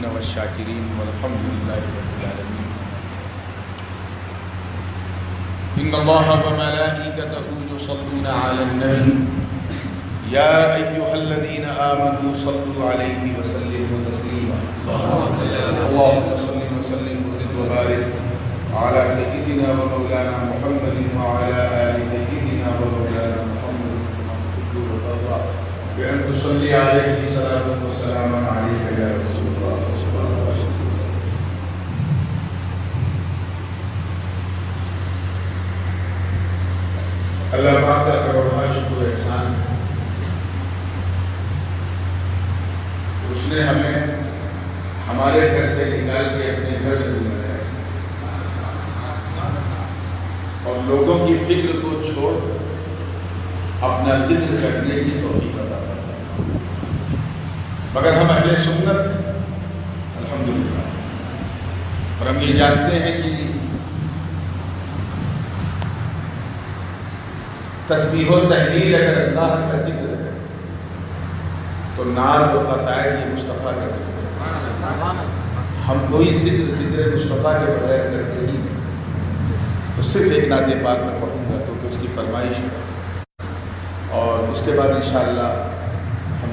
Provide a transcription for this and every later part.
الصابرين والشاكرين والحمد لله رب العالمين. إن الله وملائكته يصلون على النبي يا أيها الذين آمنوا صلوا عليه وسلموا تسليما. اللهم صل وسلم وزد وبارك على سيدنا ومولانا محمد وعلى آل سيدنا ومولانا محمد بأن تصلي عليه صلاة وسلام عليك يا رسول الله. اللہ پاک کا کروڑواں شکر و احسان، اس نے ہمیں ہمارے گھر سے نکال کے اپنے گھر میں بلایا اور لوگوں کی فکر کو چھوڑ کر اپنا ذکر کرنے کی توفیق عطا فرمائی. مگر ہم اہل سنت ہیں الحمدللہ، اور ہم یہ جانتے ہیں کہ تسبیح و تحلیل اگر اللہ کا ذکر ہے تو نعت و قصائد یہ مصطفیٰ کا ذکر ہے. ہم کوئی ذکر مصطفیٰ کے بغیر کرتے ہی نہیں. تو صرف ایک نعت پاک میں پڑھوں گا کیونکہ اس کی فرمائش ہے، اور اس کے بعد انشاءاللہ ہم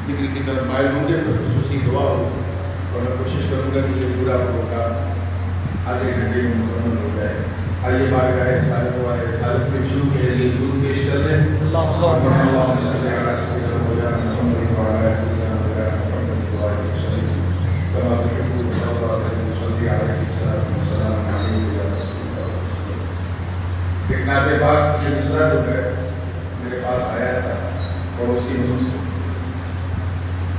ذکر کی طرف مائل ہوں گے. تو خصوصی دعا ہوگی اور میں کوشش کروں گا کہ یہ پورا پروگرام آدھے گھنٹے میں مکمل ہو جائے. آئیے بارگاہ رسالت و رسالت میں شروع کے لیے درود پیش کر لیں. اللہم صل علی سیدنا محمد وعلی آل سیدنا محمد وسلم کما تحب وترضى وصلی علیہ الصلوۃ والسلام علیہ یا رسول اللہ. ایک نعت پاک جو مصرع جو ہے میرے پاس آیا تھا پڑوسی ملک سے،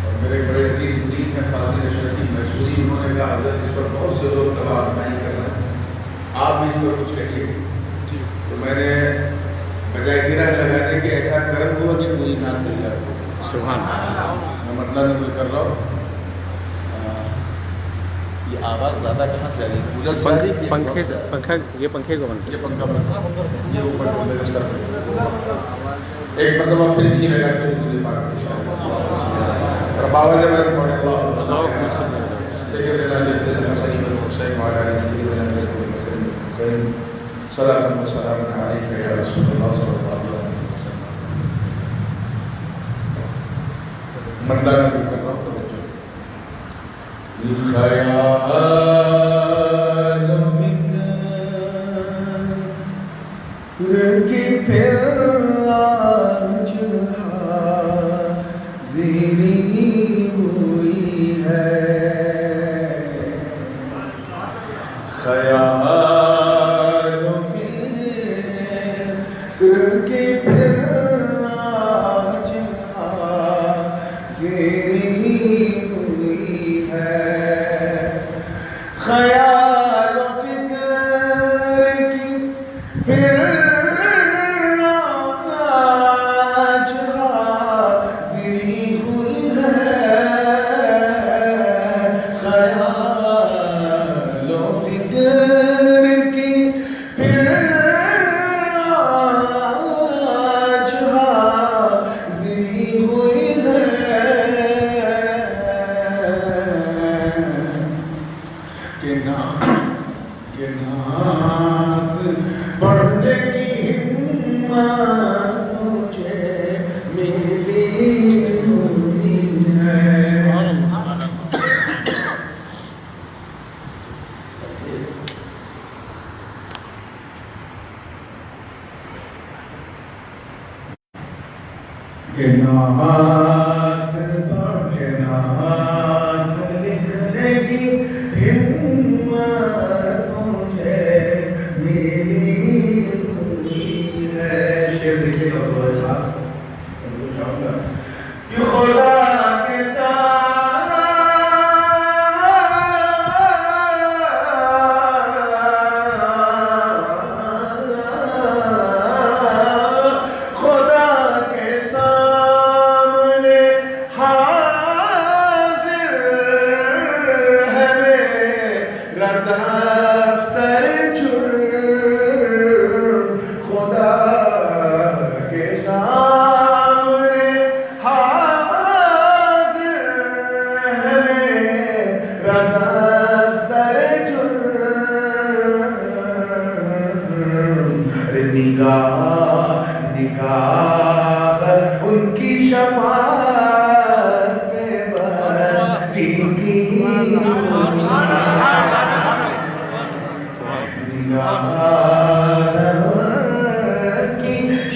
اور میرے بڑے عزیز مرید ہیں فاضل اشرفی میسوری، انہوں نے کہا حضرت اس پر بہت سے لوگ تباہ آزمائی کر رہے ہیں، آپ بھی اس پر کچھ کہیے. تو میں نے بجائے گرہ لگانے کے ایسا کرم ہوا کہ پوری نعت تیار ہو. سبحان اللہ. میں مطلب نظر کر رہا ہوں. یہ آواز زیادہ کہاں سے آ رہی ہے؟ پنکھے کو بند، یہ پنکھا بند، یہ اوپر میرے سر پہ. ایک مرتبہ پھر جی لگا کے مجھے پاک کی شاعری باوجہ برک پڑھے. اللہ سیدنا حسین حسین وعلی آل سیدنا حسین صلاۃ و سلام علیک یا رسول اللہ صلی اللہ علیہ وسلم. مطلب میں کر رہا ہوں تو بچوں خیال فکر کی پھر آج حاضری ہوئی ہے. خیال فکر کی پھر آج حاضری ہوئی ہے. خیال و فکر کی پھر آج حاضری ہوئی ہے. خیال و فکر کی پھر آج حاضری ہوئی ہے. کہ نعت پڑھنے کی ہمت مجھے ملی ہوئی ہے. کہ نعت لکھنے کی ہمت مجھے ملی ہوئی ہے. شعر دیکھیے گا بہت خاص یہ خدا کے ساتھ خدا کے سامنے حاضر ہے میرا دفتر جرم. خدا کے سامنے حاضر ہے دفتر جرم نگاہ ان کی شفاعت بس جن کی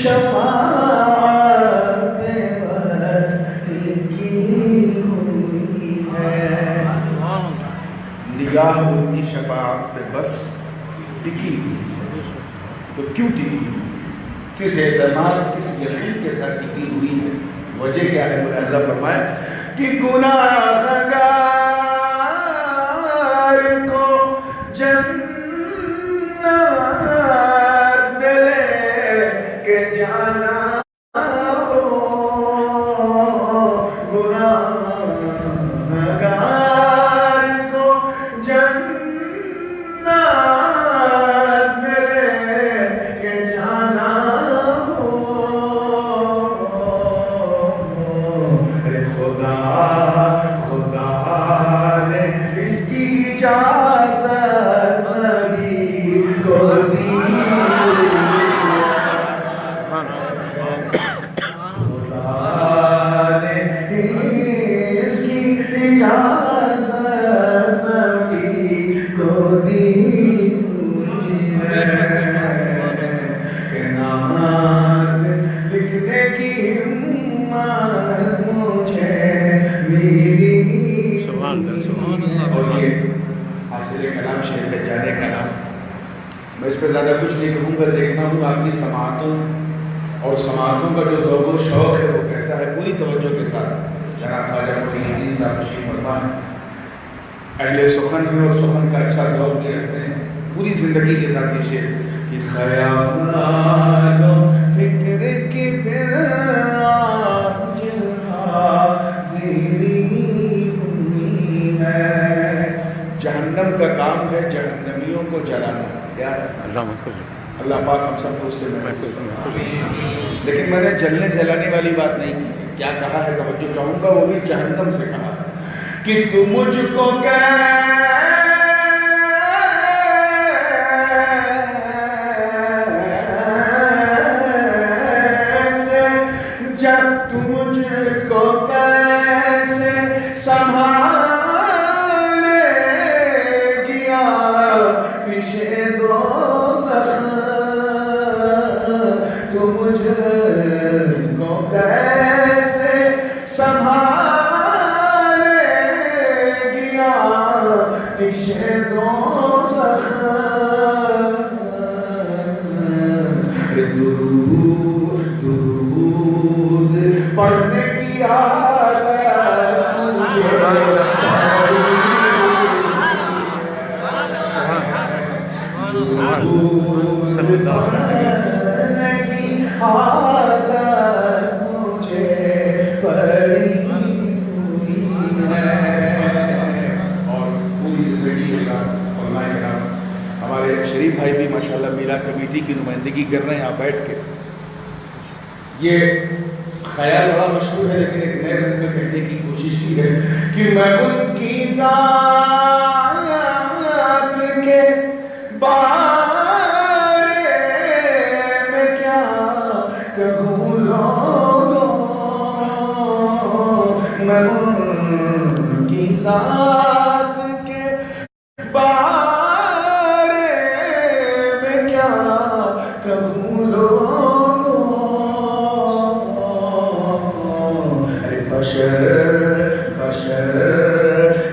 شفاعت بس ٹکی ہوئی ہے. نگاہ ان کی شفاعت پہ بس ٹکی ہوئی ہے. تو کیوں ٹکی ہوئی؟ کس اعتماد کس یقین کے ساتھ ٹکی ہوئی ہے؟ وجہ کیا ہے؟ ملاحظہ فرمائے کہ گناہگار کو جنت میں لے کے جانا ہو، گناہگار کو جنت میں لے کے جانا ہو. ارے خدا نے اس کی اجازت نبی کو دی. اس کی اجازت نبی کو دی ہوئی ہے کہ نعت لکھنے کی ہمت مجھے ملی. اور یہ حاصل کلام شیخ جانے کلام. میں اس پہ زیادہ کچھ نہیں کہوں گا. دیکھنا ہوں آپ کی سماعتوں اور سماعتوں کا جو ذوق و شوق ہے وہ کیسا ہے. پوری توجہ کے ساتھ جناب خواجہ معین الدین صاحب تشریف فرما ہیں. اہل سخن ہیں اور سخن کا اچھا ذوق بھی رکھتے ہیں. پوری زندگی کے ساتھ یہ شعر کہ خیال و فکر کی پھر آج حاضری ہوئی ہے. جہنم کا کام ہے جہنمیوں کو جلانا. کیا اللہ پاک ہم سب کو اس سے محفوظ کرے. لیکن میں نے جلنے جلانے والی بات نہیں کی. کیا کہا ہے توجہ چاہوں گا. وہ بھی جہنم سے کہا کہ تم مجھ کو کیسے جب تم مجھ کو کیسے سنبھالے گیا پیچھے دوزخ. تم مجھ کو کیسے سنبھالے گیا پیچھے دوزخ. درود پڑھنے کی عادت مجھے پڑی ہوئی ہے. اور پوری زندگی کے ساتھ علماء کرام ہمارے شریف بھائی بھی ماشاءاللہ میلاد کمیٹی کی نمائندگی کر رہے ہیں یہاں بیٹھ کے. یہ خیال بڑا مشہور ہے لیکن ایک نئے رنگ میں کہنے کی کوشش کی ہے کہ میں ان کی ذات کے بارے میں کیا کہوں لوگوں. میں ان کی ذات کے بارے میں کیا کہوں لوگوں. بشر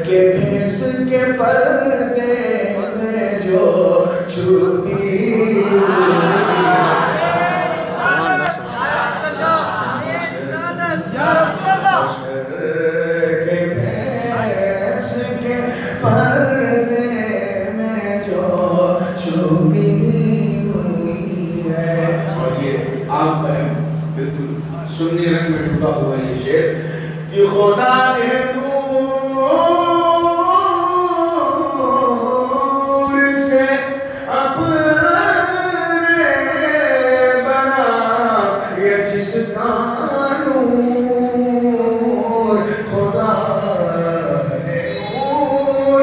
کے بھیس کے پردے میں جو چھپی پردے میں جو چھپی ہوئی ہے. اور یہ عام فہم بالکل سنی رنگ میں ڈوبا ہوا یہ شعر کہ خدا نے نور سے اپنے بنا یہ جس کا نور. خدا نے نور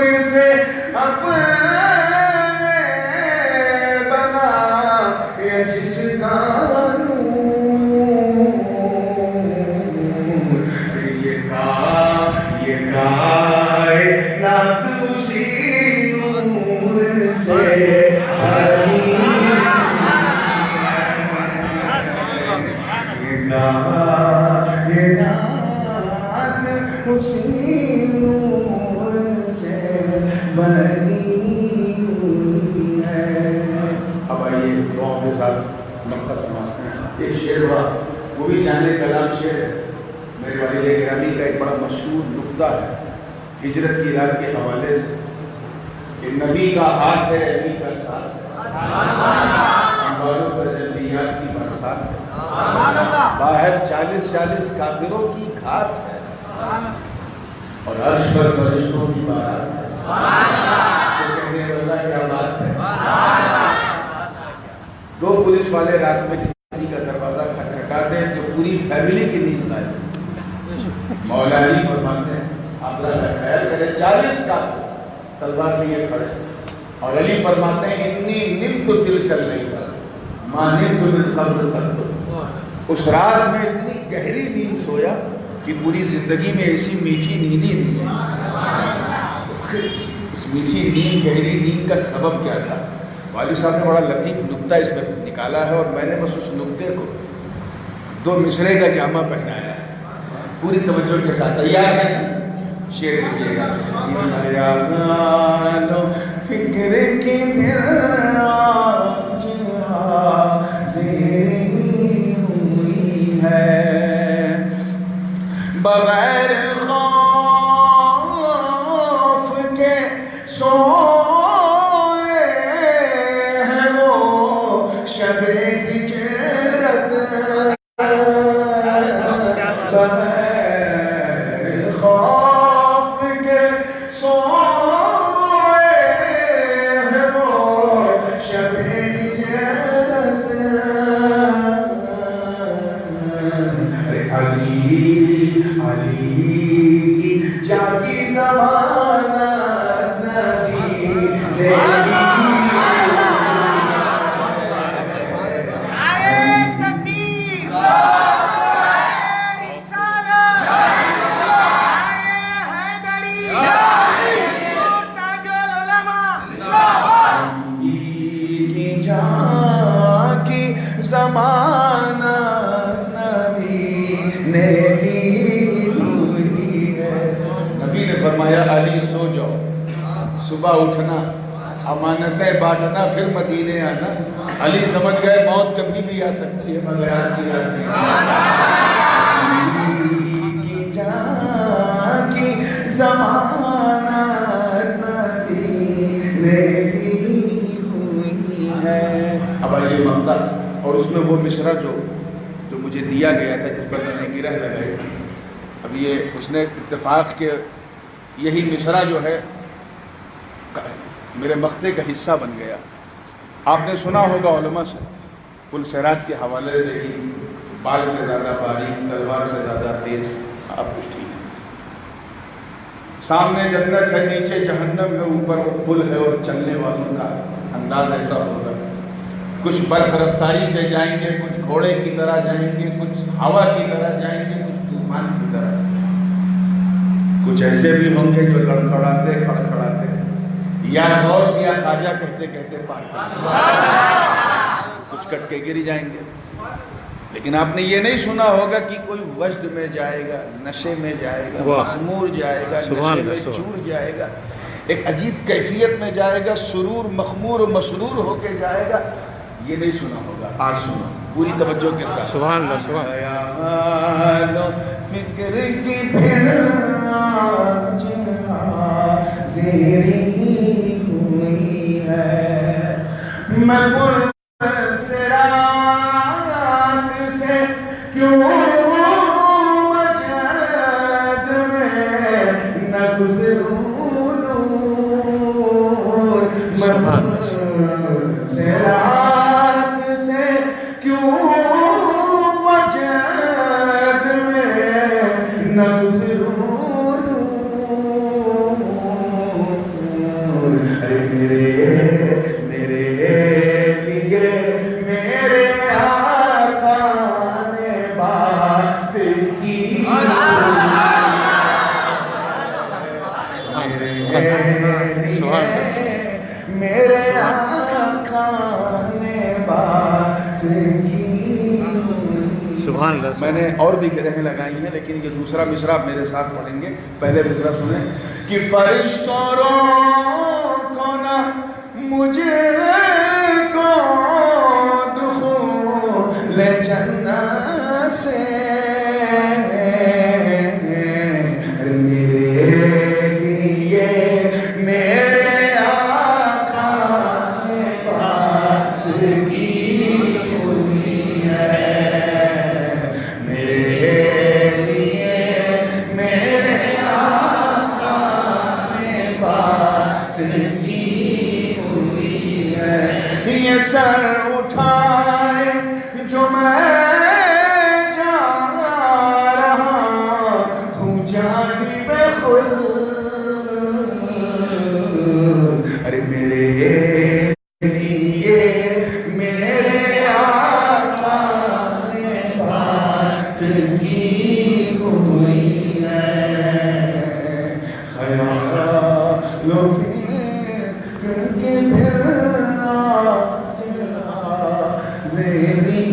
ایک شعر ہوا، وہ بھی جانے کلام شعر ہے، میرے والد گرامی کا ایک بڑا مشہور نقطہ ہے ہجرت کی رات کے حوالے سے کہ نبی کا ہاتھ ہے، علی کا ساتھ ہے، انواروں پر جلدیات کی برسات ہے، باہر 40 کافروں کی گھات ہے اور عرش پر فرشتوں کی بارات ہے۔ تو کہتے ہیں اللہ کیا بات ہے۔ دو پولیس والے رات میں کسی کا دروازہ کھٹکھٹاتے ہیں تو پوری فیملی کی نیند غائب۔ مولا علی فرماتے ہیں آپ ذرا خیال کریں، 40 کافر تلوار لیے کھڑے اور علی فرماتے ہیں انی نمت تلک اللیلہ ما نمت من قبل قط۔ اس رات میں اتنی گہری نیند سویا کہ پوری زندگی میں ایسی میٹھی نیند ہی نہیں ہے۔ اس میٹھی نیند، گہری نیند کا سبب کیا تھا؟ والد صاحب نے بڑا لطیف نکتہ اس میں نکالا ہے اور میں نے بس اس نکتے کو 2 مصرے کا جامع پہنایا ہے۔ پوری توجہ کے ساتھ تیار ہے؟ شعر لکھیے گا۔ فکر کی پھر آج حاضری ہوئی ہے، بغیر خوف کے سوئے ہیں وہ شب ہجرت، بغیر خوف کے سوئے ہیں وہ شب ہجرت، علی کی جاگی زمانہ نبی نے زمانہ نبی نے لی ہوئی ہے۔ نبی نے فرمایا علی سو جاؤ، صبح اٹھنا، امانتیں بانٹنا، پھر مدینے آنا۔ علی سمجھ گئے موت کبھی بھی آ سکتی ہے مگر آج کی رات کی جان کی زمانہ نبی نے لی ہوئی ہے۔ اب آئیے مقطع اور اس میں وہ مصرع جو مجھے دیا گیا تھا جس پر میں نے گرہ لگائی، اب یہ اس نے اتفاق کے یہی مصرع جو ہے میرے مقطع کا حصہ بن گیا۔ آپ نے سنا ہوگا علماء سے پل صراط کے حوالے سے کہ بال سے زیادہ باریک، تلوار سے زیادہ تیز، آپ کچھ ٹھیک ہے، سامنے جنت ہے نیچے جہنم ہے، اوپر وہ پل ہے اور چلنے والوں کا انداز ایسا ہوگا، کچھ برف رفتاری سے جائیں گے، کچھ گھوڑے کی طرح جائیں گے، کچھ ہوا کی طرح جائیں گے، کچھ طوفان کی طرح، کچھ ایسے بھی ہوں گے جو لڑکھڑاتے کھڑکھڑاتے یا غوث یا خواجہ کہتے کہتے پار کچھ کٹ کے گر جائیں گے۔ لیکن آپ نے یہ نہیں سنا ہوگا کہ کوئی وجد میں جائے گا، نشے میں جائے گا، مخمور جائے گا، نشے میں چور جائے گا، ایک عجیب کیفیت میں جائے گا، سرور مخمور و مسرور ہو کے جائے گا، یہ نہیں سنا ہوگا۔ آج سنا پوری توجہ کے ساتھ۔ سبحان اللہ، سبحان اللہ۔ فکر کی پھر آج حاضری ہوئی ہے، میں پل صراط سے کیوں وجد میں نہ گزروں، میں پل صراط سے کیوں وجد میں نہ گزروں، میرے آقا نے بات کی۔ سبحان اللہ۔ میں نے اور بھی گرہیں لگائی ہیں لیکن یہ دوسرا مصرع آپ میرے ساتھ پڑھیں گے۔ پہلے مصرع سنیں کہ فرشتوں روکو نہ مجھے کو دخول جنت کی ہوئی ہے، یہ سر اٹھائے جو میں جا رہا ہوں جانب خلد، ارے میرے لیے میرے آقا نے بات کی ہوئی ہے، خیالوں فکر کے پھر آج حاضری